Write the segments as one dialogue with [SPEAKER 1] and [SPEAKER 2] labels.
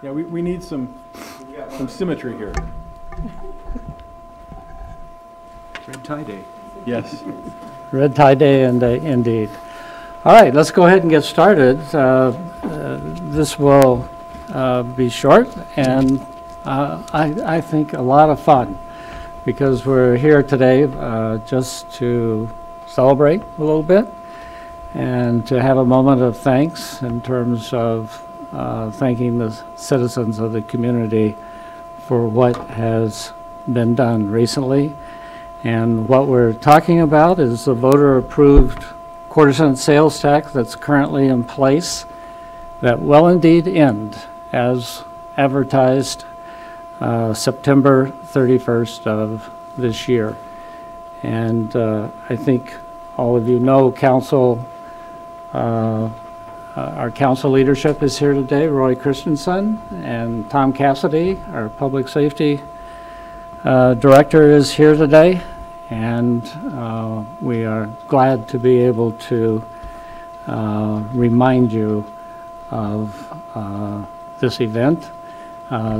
[SPEAKER 1] Yeah, we need some symmetry here.
[SPEAKER 2] Red tie day.
[SPEAKER 1] Yes.
[SPEAKER 3] Red tie day, and indeed. All right, let's go ahead and get started. This will be short and I think a lot of fun, because we're here today just to celebrate a little bit and to have a moment of thanks in terms of thanking the citizens of the community for what has been done recently. And what we're talking about is the voter-approved quarter-cent sales tax that's currently in place that will indeed end as advertised September 31st of this year. And I think all of you know our council leadership is here today. Roy Christensen and Tom Cassidy, our public safety director, is here today. And we are glad to be able to remind you of this event.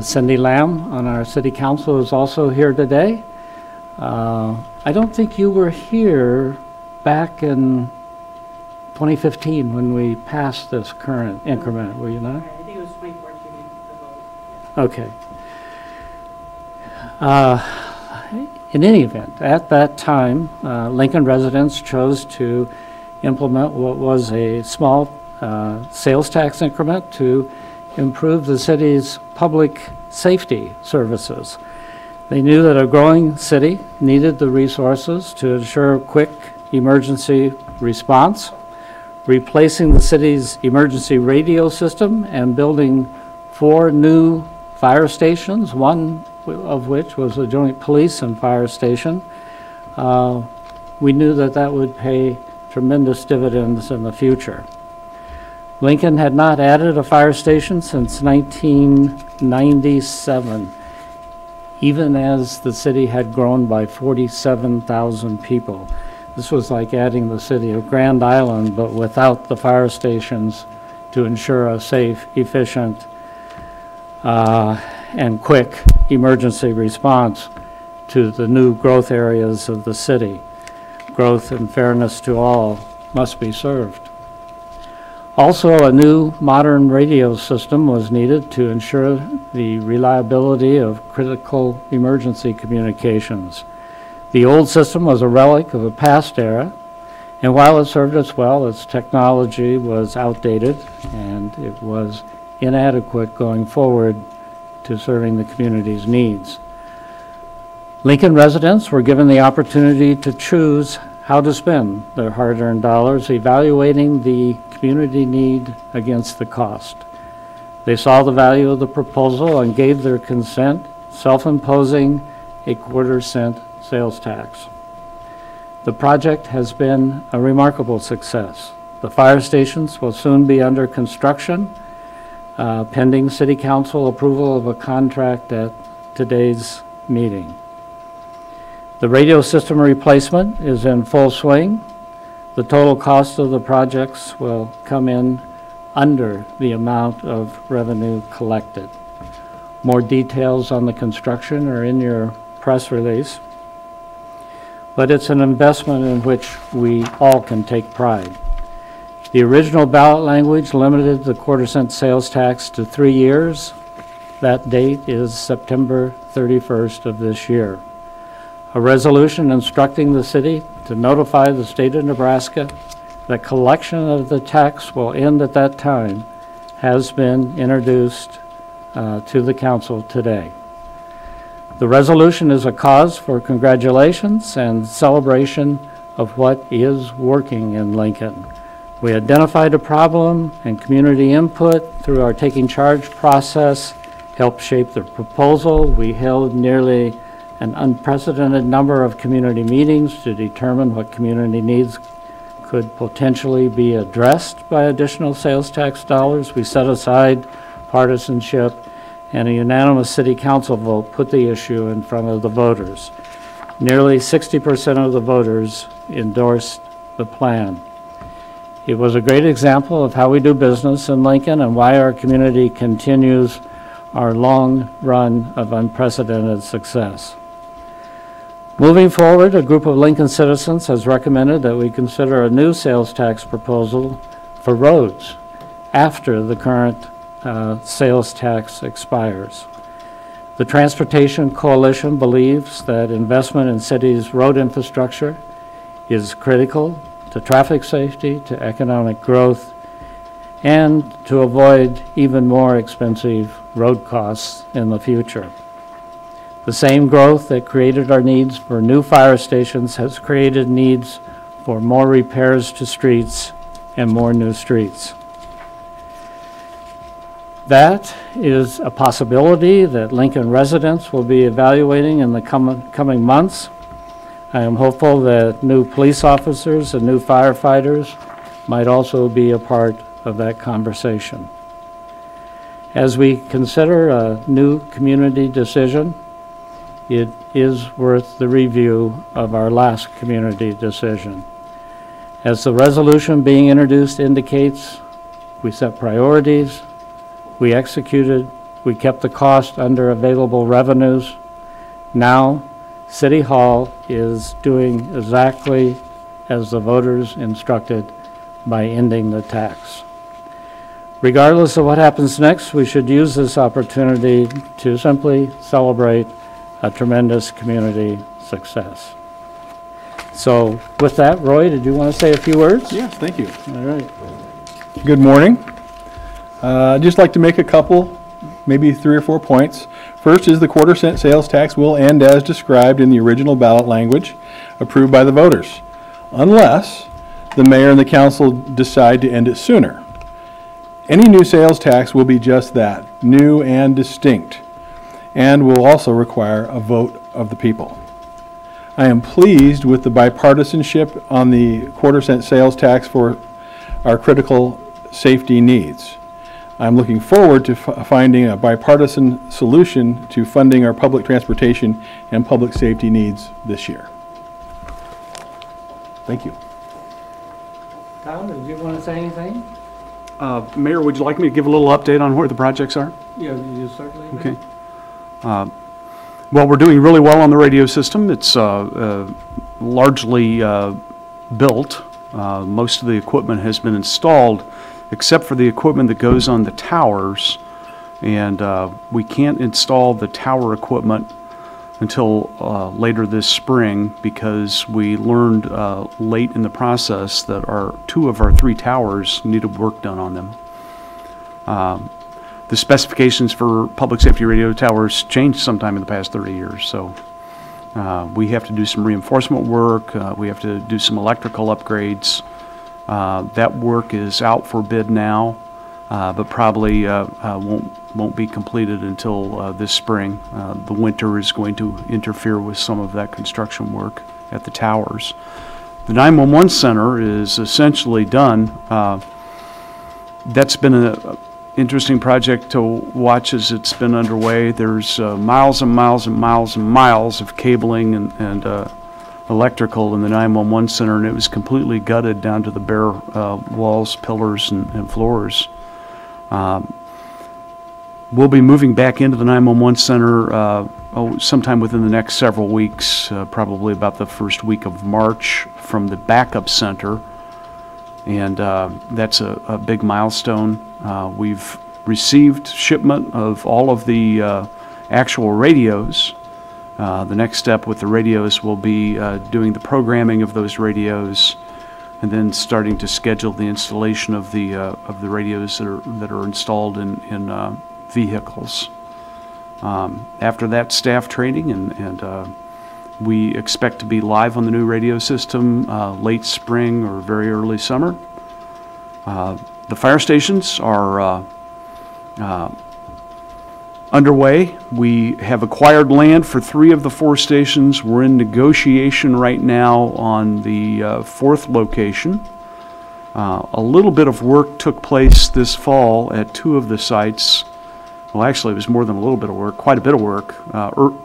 [SPEAKER 3] Cindy Lamb on our city council is also here today. I don't think you were here back in 2015 when we passed this current increment, were you not?
[SPEAKER 4] I think it was 2014, the vote.
[SPEAKER 3] Okay. In any event, at that time, Lincoln residents chose to implement what was a small sales tax increment to improve the city's public safety services. They knew that a growing city needed the resources to ensure quick emergency response. Replacing the city's emergency radio system and building 4 new fire stations, one of which was a joint police and fire station. We knew that that would pay tremendous dividends in the future. Lincoln had not added a fire station since 1997, even as the city had grown by 47,000 people. This was like adding the city of Grand Island, but without the fire stations to ensure a safe, efficient, and quick emergency response to the new growth areas of the city. Growth and fairness to all must be served. Also, a new modern radio system was needed to ensure the reliability of critical emergency communications. The old system was a relic of a past era, and while it served us well, its technology was outdated and it was inadequate going forward to serving the community's needs. Lincoln residents were given the opportunity to choose how to spend their hard-earned dollars, evaluating the community need against the cost. They saw the value of the proposal and gave their consent, self-imposing a quarter-cent sales tax. The project has been a remarkable success. The fire stations will soon be under construction, pending City Council approval of a contract at today's meeting. The radio system replacement is in full swing. The total cost of the projects will come in under the amount of revenue collected. More details on the construction are in your press release, but it's an investment in which we all can take pride. The original ballot language limited the quarter-cent sales tax to 3 years. That date is September 31st of this year. A resolution instructing the city to notify the state of Nebraska that collection of the tax will end at that time has been introduced to the council today. The resolution is a cause for congratulations and celebration of what is working in Lincoln. We identified a problem, and community input through our Taking Charge process helped shape the proposal. We held nearly an unprecedented number of community meetings to determine what community needs could potentially be addressed by additional sales tax dollars. We set aside partisanship, and a unanimous city council vote put the issue in front of the voters. Nearly 60% of the voters endorsed the plan. It was a great example of how we do business in Lincoln and why our community continues our long run of unprecedented success. Moving forward, a group of Lincoln citizens has recommended that we consider a new sales tax proposal for roads after the current sales tax expires. The Transportation Coalition believes that investment in cities' road infrastructure is critical to traffic safety, to economic growth, and to avoid even more expensive road costs in the future. The same growth that created our needs for new fire stations has created needs for more repairs to streets and more new streets. That is a possibility that Lincoln residents will be evaluating in the coming months. I am hopeful that new police officers and new firefighters might also be a part of that conversation. As we consider a new community decision, it is worth the review of our last community decision. As the resolution being introduced indicates, we set priorities, we executed, we kept the cost under available revenues. Now, City Hall is doing exactly as the voters instructed by ending the tax. Regardless of what happens next, we should use this opportunity to simply celebrate a tremendous community success. So with that, Roy, did you want to say a few words?
[SPEAKER 1] Yes, thank you.
[SPEAKER 3] All right.
[SPEAKER 1] Good morning. I'd just like to make a couple, maybe 3 or 4 points. First is the quarter-cent sales tax will end as described in the original ballot language approved by the voters, unless the mayor and the council decide to end it sooner. Any new sales tax will be just that, new and distinct, and will also require a vote of the people. I am pleased with the bipartisanship on the quarter-cent sales tax for our critical safety needs. I'm looking forward to finding a bipartisan solution to funding our public transportation and public safety needs this year. Thank you.
[SPEAKER 3] Tom, did you want to say anything?
[SPEAKER 2] Mayor, would you like me to give a little update on where the projects are?
[SPEAKER 3] Yeah, you certainly may.
[SPEAKER 2] Okay. Well, we're doing really well on the radio system. It's largely built. Most of the equipment has been installed, except for the equipment that goes on the towers. And we can't install the tower equipment until later this spring, because we learned late in the process that 2 of our 3 towers needed work done on them. The specifications for public safety radio towers changed sometime in the past 30 years, so we have to do some reinforcement work, we have to do some electrical upgrades. That work is out for bid now, but probably won't be completed until this spring. The winter is going to interfere with some of that construction work at the towers. The 911 center is essentially done. That's been an interesting project to watch as it's been underway. There's miles and miles and miles and miles of cabling and electrical in the 911 center, and it was completely gutted down to the bare walls, pillars, and floors. We'll be moving back into the 911 center sometime within the next several weeks, probably about the first week of March, from the backup center, and that's a big milestone. We've received shipment of all of the actual radios. The next step with the radios will be doing the programming of those radios, and then starting to schedule the installation of the radios that are installed in vehicles. After that, staff training, and we expect to be live on the new radio system late spring or very early summer. The fire stations are underway. We have acquired land for 3 of the 4 stations. We're in negotiation right now on the 4th location. A little bit of work took place this fall at 2 of the sites. Well, actually, it was more than a little bit of work, quite a bit of work,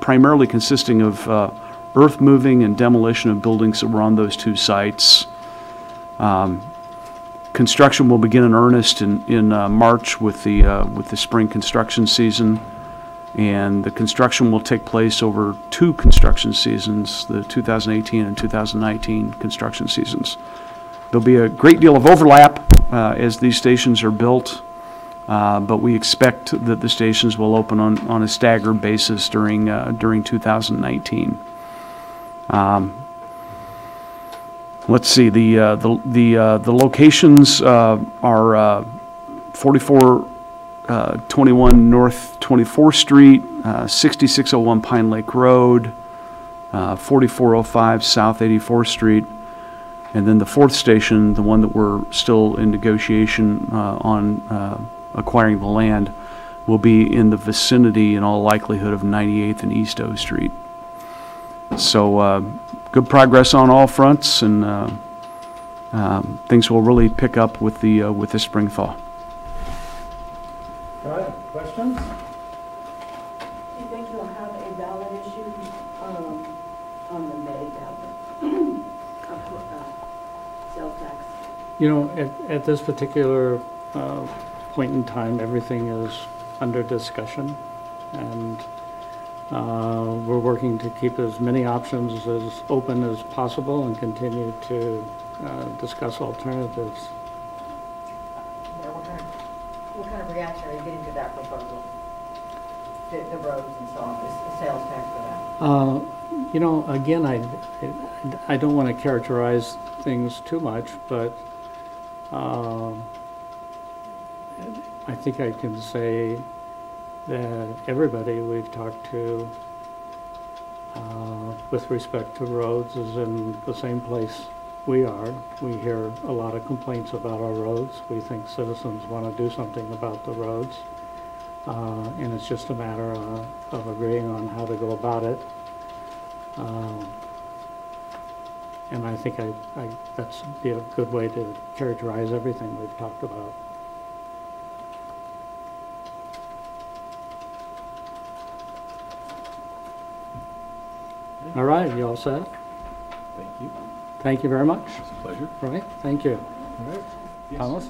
[SPEAKER 2] primarily consisting of earth moving and demolition of buildings that were on those 2 sites. Construction will begin in earnest in March with the spring construction season. And the construction will take place over 2 construction seasons, the 2018 and 2019 construction seasons. There'll be a great deal of overlap as these stations are built, but we expect that the stations will open on a staggered basis during 2019. Let's see, the locations are 4421 North 24th Street, 6601 Pine Lake Road, 4405 South 84th Street, and then the 4th station, the one that we're still in negotiation on acquiring the land, will be in the vicinity, in all likelihood, of 98th and East O Street. So good progress on all fronts, and things will really pick up with the spring thaw.
[SPEAKER 3] All right, questions?
[SPEAKER 5] Do you think you'll have a ballot issue on the May ballot? Sales tax?
[SPEAKER 3] You know, at this particular point in time, everything is under discussion, and we're working to keep as many options as open as possible and continue to discuss alternatives.
[SPEAKER 6] Yeah, what kind of reaction are you getting to that proposal? The roads and so on, the sales tax for that?
[SPEAKER 3] You know, again, I don't want to characterize things too much, but I think I can say that everybody we've talked to with respect to roads is in the same place we are. We hear a lot of complaints about our roads. We think citizens want to do something about the roads. And it's just a matter of agreeing on how to go about it. And I think that's be a good way to characterize everything we've talked about. All right, you all set?
[SPEAKER 1] Thank you.
[SPEAKER 3] Thank you very much.
[SPEAKER 1] It's a pleasure.
[SPEAKER 3] Right, thank you.
[SPEAKER 1] All right. Yes.
[SPEAKER 3] Thomas?